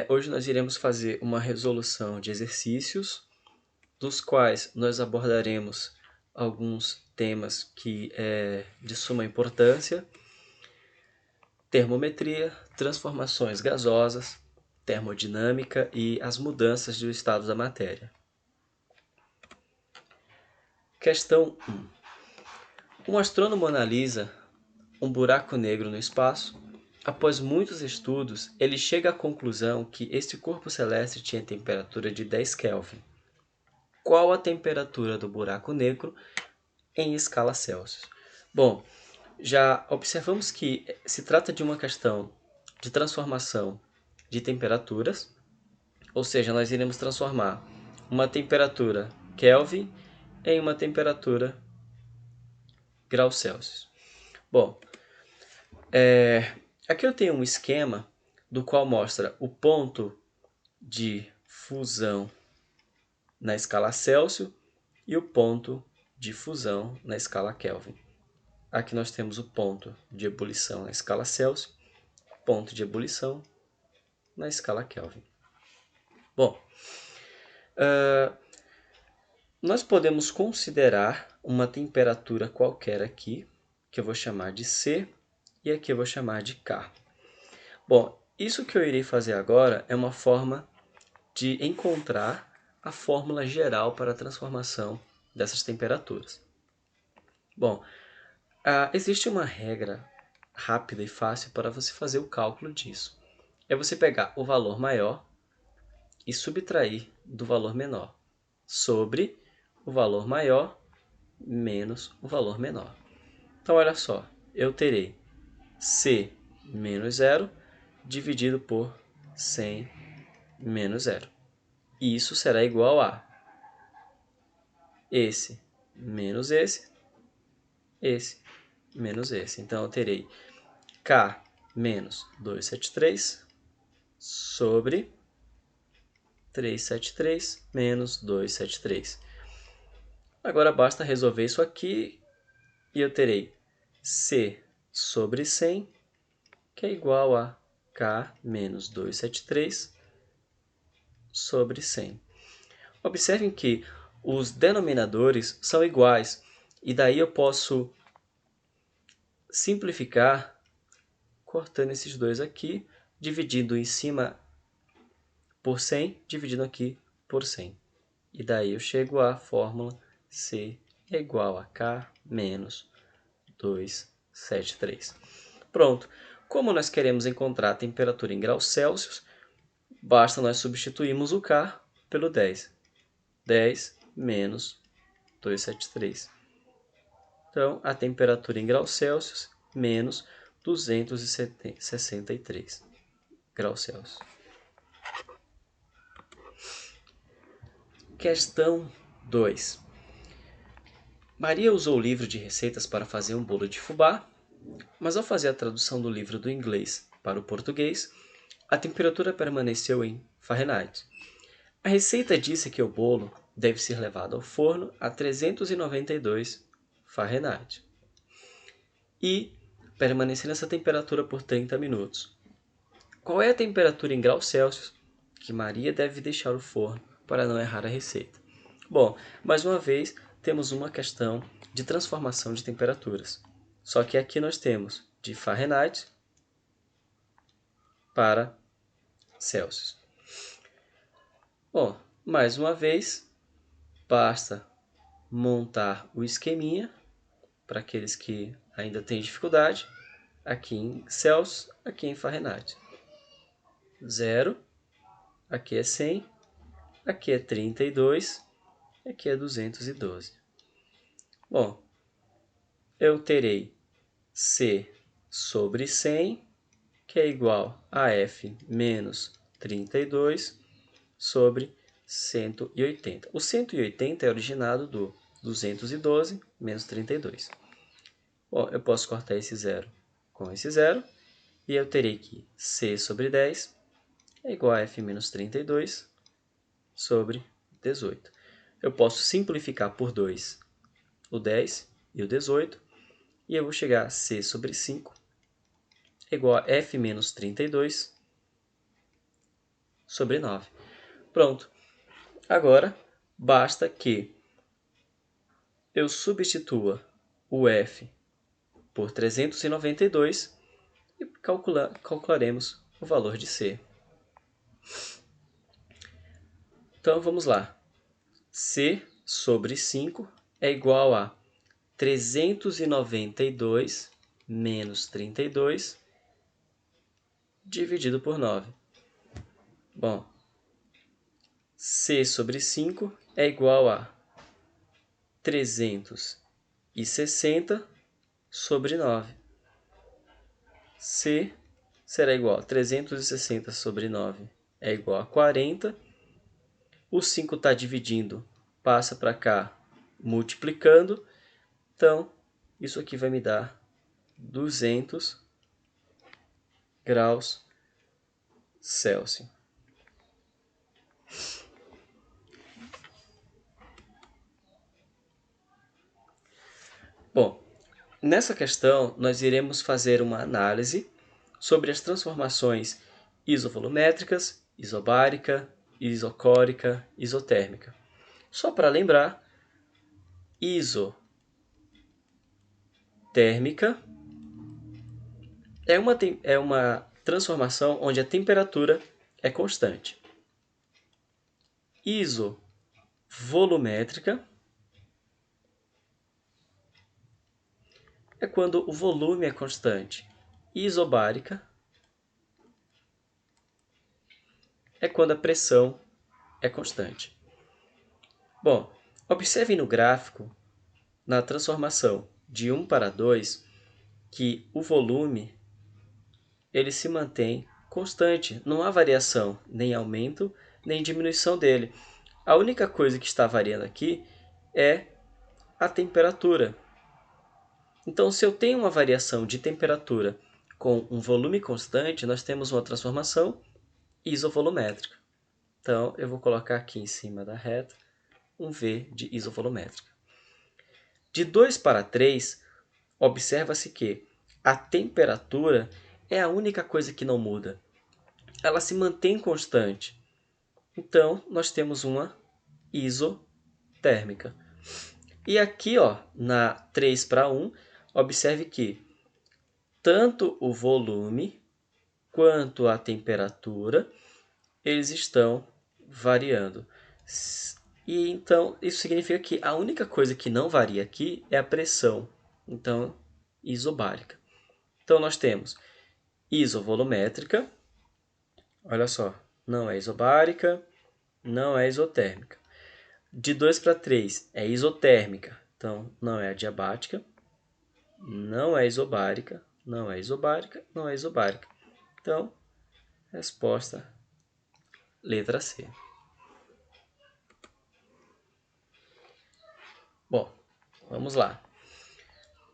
Hoje nós iremos fazer uma resolução de exercícios, dos quais nós abordaremos alguns temas que é de suma importância: termometria, transformações gasosas, termodinâmica e as mudanças do estado da matéria. Questão 1. Um astrônomo analisa um buraco negro no espaço. Após muitos estudos, ele chega à conclusão que este corpo celeste tinha temperatura de 10 Kelvin. Qual a temperatura do buraco negro em escala Celsius? Bom, já observamos que se trata de uma questão de transformação de temperaturas, ou seja, nós iremos transformar uma temperatura Kelvin em uma temperatura graus Celsius. Bom, aqui eu tenho um esquema do qual mostra o ponto de fusão na escala Celsius e o ponto de fusão na escala Kelvin. Aqui nós temos o ponto de ebulição na escala Celsius, ponto de ebulição na escala Kelvin. Bom, nós podemos considerar uma temperatura qualquer aqui, que eu vou chamar de C, e aqui eu vou chamar de K. Bom, isso que eu irei fazer agora é uma forma de encontrar a fórmula geral para a transformação dessas temperaturas. Bom, existe uma regra rápida e fácil para você fazer o cálculo disso. É você pegar o valor maior e subtrair do valor menor, sobre o valor maior menos o valor menor. Então, olha só, eu terei C menos zero dividido por 100 menos zero. E isso será igual a esse menos esse menos esse. Então, eu terei K menos 273 sobre 373 menos 273. Agora basta resolver isso aqui e eu terei C sobre 100, que é igual a K menos 273 sobre 100. Observem que os denominadores são iguais, e daí eu posso simplificar cortando esses dois aqui, dividindo em cima por 100, dividindo aqui por 100. E daí eu chego à fórmula C é igual a K menos 273. Pronto. Como nós queremos encontrar a temperatura em graus Celsius, basta nós substituirmos o K pelo 10. 10 menos 273. Então, a temperatura em graus Celsius menos 263 graus Celsius. Questão 2. Maria usou o livro de receitas para fazer um bolo de fubá, mas ao fazer a tradução do livro do inglês para o português, a temperatura permaneceu em Fahrenheit. A receita disse que o bolo deve ser levado ao forno a 392 Fahrenheit e permanecer nessa temperatura por 30 minutos. Qual é a temperatura em graus Celsius que Maria deve deixar o forno para não errar a receita? Bom, mais uma vez, temos uma questão de transformação de temperaturas. Só que aqui nós temos de Fahrenheit para Celsius. Bom, mais uma vez, basta montar o esqueminha para aqueles que ainda têm dificuldade. Aqui em Celsius, aqui em Fahrenheit. 0, aqui é 100, aqui é 32, aqui é 212. Bom, eu terei C sobre 100, que é igual a F menos 32 sobre 180. O 180 é originado do 212 menos 32. Bom, eu posso cortar esse zero com esse zero, e eu terei que C sobre 10 é igual a F menos 32 sobre 18. Eu posso simplificar por 2 o 10 e o 18, e eu vou chegar a C sobre 5 é igual a F menos 32 sobre 9. Pronto. Agora, basta que eu substitua o F por 392 e calcularemos o valor de C. Então, vamos lá. C sobre 5 é igual a 392 menos 32 dividido por 9. Bom, C sobre 5 é igual a 360 sobre 9. C será igual a 360 sobre 9 é igual a 40. O 5 está dividindo, passa para cá multiplicando. Então, isso aqui vai me dar 200 graus Celsius. Bom, nessa questão nós iremos fazer uma análise sobre as transformações isovolumétricas, isobárica, isocórica, isotérmica. Só para lembrar, isotérmica é uma transformação onde a temperatura é constante. Isovolumétrica é quando o volume é constante. Isobárica é quando a pressão é constante. Bom, observe no gráfico, na transformação de 1 para 2, que o volume ele se mantém constante. Não há variação, nem aumento, nem diminuição dele. A única coisa que está variando aqui é a temperatura. Então, se eu tenho uma variação de temperatura com um volume constante, nós temos uma transformação isovolumétrica. Então, eu vou colocar aqui em cima da reta um V de isovolumétrica. De 2 para 3, observa-se que a temperatura é a única coisa que não muda. Ela se mantém constante. Então, nós temos uma isotérmica. E aqui, ó, na 3 para 1, observe que tanto o volume quanto a temperatura, eles estão variando. E então, isso significa que a única coisa que não varia aqui é a pressão. Então, isobárica. Então, nós temos isovolumétrica. Olha só, não é isobárica, não é isotérmica. De 2 para 3 é isotérmica, então não é adiabática. Não é isobárica, não é isobárica, não é isobárica. Então, resposta letra C. Bom, vamos lá.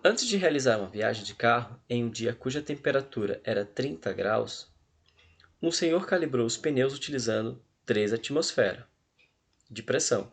Antes de realizar uma viagem de carro em um dia cuja temperatura era 30 graus, um senhor calibrou os pneus utilizando 3 atmosferas de pressão.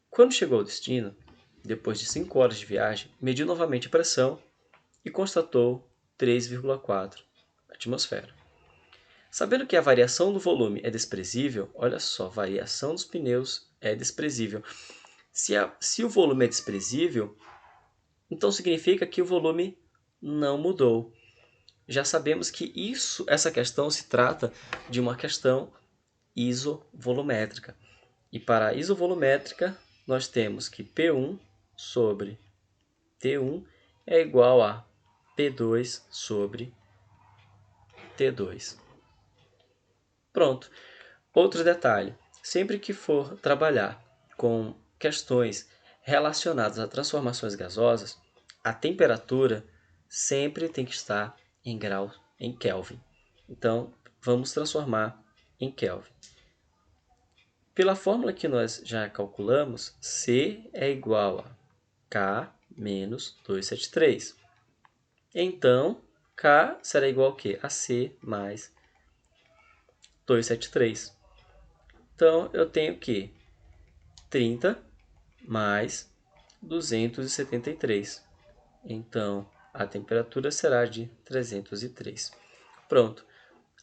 Quando chegou ao destino, depois de 5 horas de viagem, mediu novamente a pressão e constatou 3,4 atmosfera. Sabendo que a variação do volume é desprezível, olha só, variação dos pneus é desprezível. Se o volume é desprezível, então significa que o volume não mudou. Já sabemos que essa questão se trata de uma questão isovolumétrica. E para a isovolumétrica, nós temos que P1 sobre T1 é igual a P2 sobre T2. Pronto. Outro detalhe, sempre que for trabalhar com questões relacionadas a transformações gasosas, a temperatura sempre tem que estar em grau em Kelvin. Então, vamos transformar em Kelvin. Pela fórmula que nós já calculamos, C é igual a K menos 273. Então, K será igual a quê? A C mais 273. Então, eu tenho que 30 mais 273. Então, a temperatura será de 303. Pronto.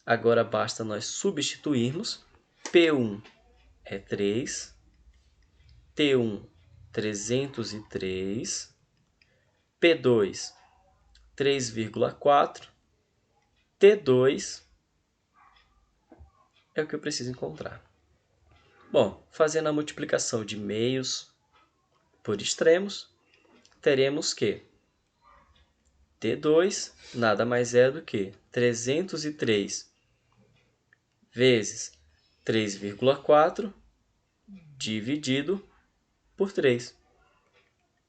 Agora basta nós substituirmos P1 é 3, T1 303, P2 3,4, T2 é o que eu preciso encontrar. Bom, fazendo a multiplicação de meios por extremos, teremos que T2 nada mais é do que 303 vezes 3,4 dividido por 3.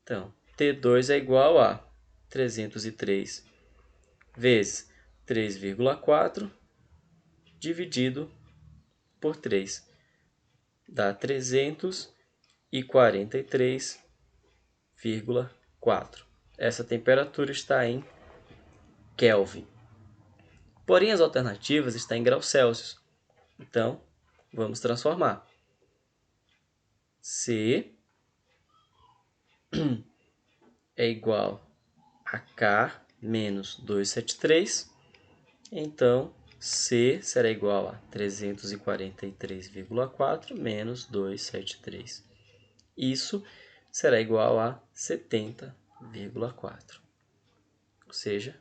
Então, T2 é igual a 303 vezes 3,4 dividido por 3. Dá 343,4. Essa temperatura está em Kelvin. Porém, as alternativas estão em graus Celsius. Então, vamos transformar. C é igual a K menos 273. Então, C será igual a 343,4 menos 273. Isso será igual a 70,4. Ou seja,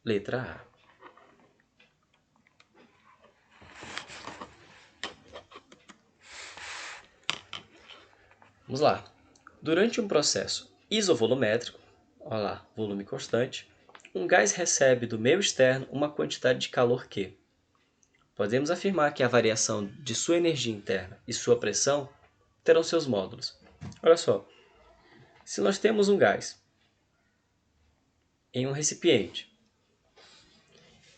letra A. Vamos lá. Durante um processo isovolumétrico, olha lá, volume constante, um gás recebe do meio externo uma quantidade de calor Q. Podemos afirmar que a variação de sua energia interna e sua pressão terão seus módulos. Olha só, se nós temos um gás em um recipiente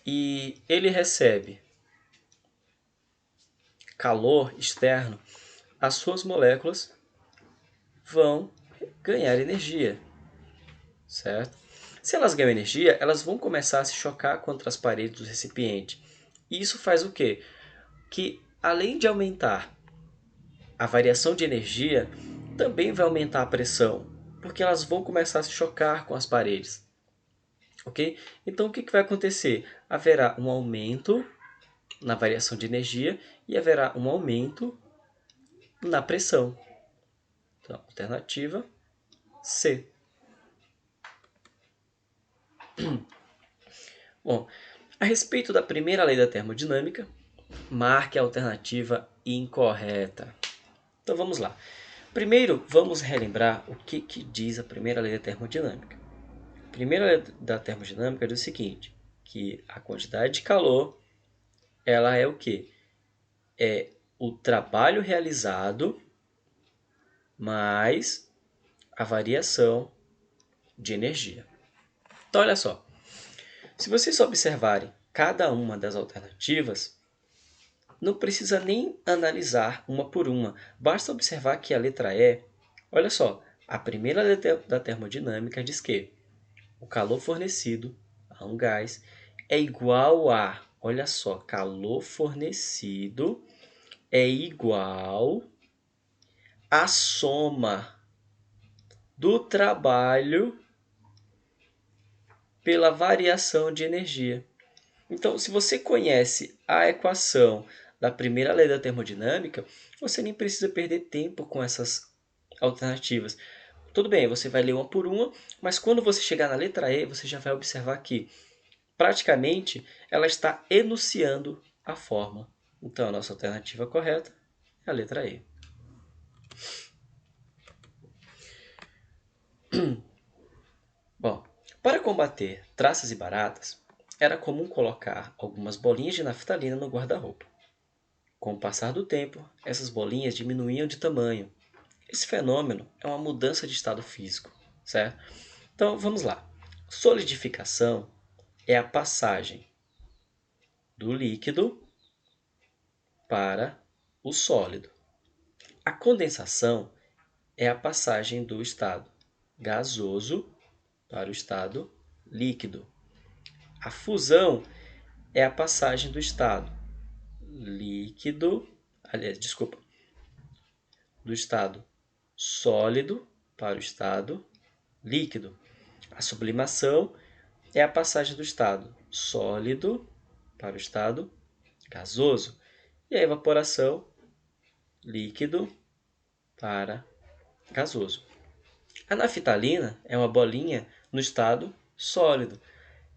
e ele recebe calor externo, as suas moléculas vão ganhar energia, certo? Se elas ganham energia, elas vão começar a se chocar contra as paredes do recipiente. E isso faz o quê? Que além de aumentar a variação de energia, também vai aumentar a pressão, porque elas vão começar a se chocar com as paredes. Ok? Então, o que vai acontecer? Haverá um aumento na variação de energia e haverá um aumento na pressão. Então, alternativa C. Bom, a respeito da primeira lei da termodinâmica, marque a alternativa incorreta. Então, vamos lá. Primeiro, vamos relembrar o que diz a primeira lei da termodinâmica. A primeira lei da termodinâmica diz o seguinte, que a quantidade de calor, ela é o quê? É o trabalho realizado mais a variação de energia. Então, olha só. Se vocês observarem cada uma das alternativas, não precisa nem analisar uma por uma. Basta observar que a letra E, olha só, a primeira letra da termodinâmica diz que o calor fornecido a um gás é igual a, olha só, calor fornecido é igual à soma do trabalho pela variação de energia. Então, se você conhece a equação da primeira lei da termodinâmica, você nem precisa perder tempo com essas alternativas. Tudo bem, você vai ler uma por uma, mas quando você chegar na letra E, você já vai observar que, praticamente, ela está enunciando a fórmula. Então, a nossa alternativa correta é a letra E. Bom, para combater traças e baratas, era comum colocar algumas bolinhas de naftalina no guarda-roupa. Com o passar do tempo, essas bolinhas diminuíam de tamanho. Esse fenômeno é uma mudança de estado físico, certo? Então, vamos lá. Solidificação é a passagem do líquido para o sólido. A condensação é a passagem do estado gasoso para o estado líquido. A fusão é a passagem do estado do estado sólido para o estado líquido. A sublimação é a passagem do estado sólido para o estado gasoso. E a evaporação, líquido para gasoso. A naftalina é uma bolinha no estado sólido.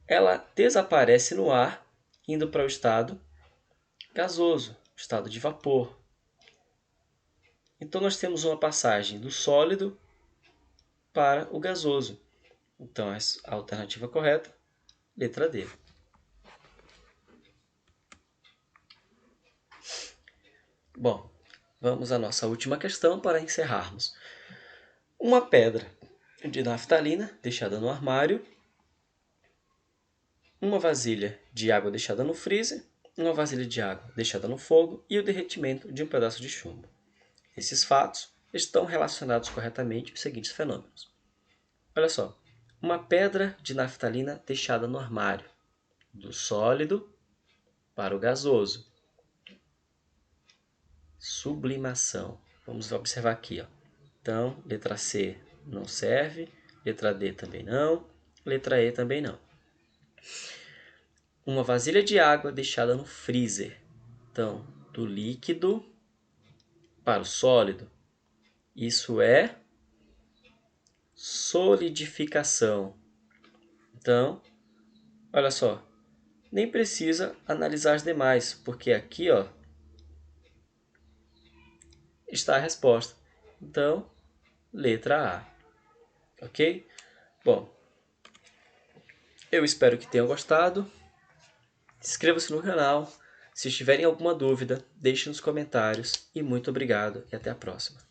Ela desaparece no ar, indo para o estado gasoso, estado de vapor. Então, nós temos uma passagem do sólido para o gasoso. Então, a alternativa correta, letra D. Bom, vamos à nossa última questão para encerrarmos. Uma pedra de naftalina deixada no armário, uma vasilha de água deixada no freezer, uma vasilha de água deixada no fogo e o derretimento de um pedaço de chumbo. Esses fatos estão relacionados corretamente aos seguintes fenômenos. Olha só, uma pedra de naftalina deixada no armário, do sólido para o gasoso. Sublimação. Vamos observar aqui. Ó. Então, letra C não serve, letra D também não, letra E também não. Uma vasilha de água deixada no freezer. Então, do líquido para o sólido. Isso é solidificação. Então, olha só, nem precisa analisar as demais, porque aqui ó, está a resposta. Então, letra A. Ok? Bom, eu espero que tenham gostado. Inscreva-se no canal. Se tiverem alguma dúvida, deixe nos comentários. E muito obrigado e até a próxima.